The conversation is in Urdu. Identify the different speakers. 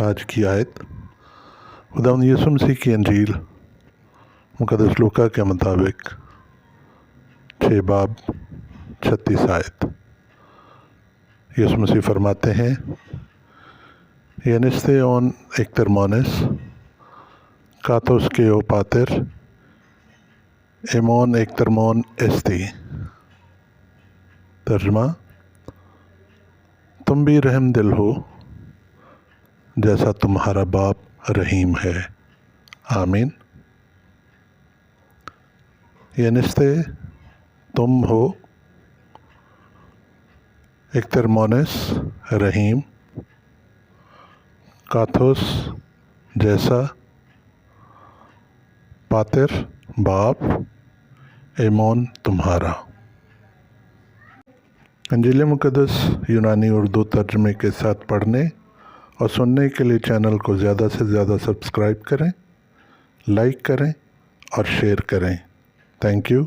Speaker 1: آج کی آیت خداوند یسوع مسیح کی انجیل مقدس لوکا کے مطابق 6 باب 36 آیت۔ یسوع مسیح فرماتے ہیں ینستے اون ایکترمونس کاتوس کے او پاتر ایمون ایکترمون استی۔ ترجمہ: تم بھی رحم دل ہو جیسا تمہارا باپ رحیم ہے۔ آمین۔ ینستے تم ہو، ایکترمونس رحیم، کاتھوس جیسا، پاتر باپ، ایمون تمہارا۔ انجیل مقدس یونانی اردو ترجمے کے ساتھ پڑھنے اور سننے کے لیے چینل کو زیادہ سے زیادہ سبسکرائب کریں، لائک کریں اور شیئر کریں۔ Thank you.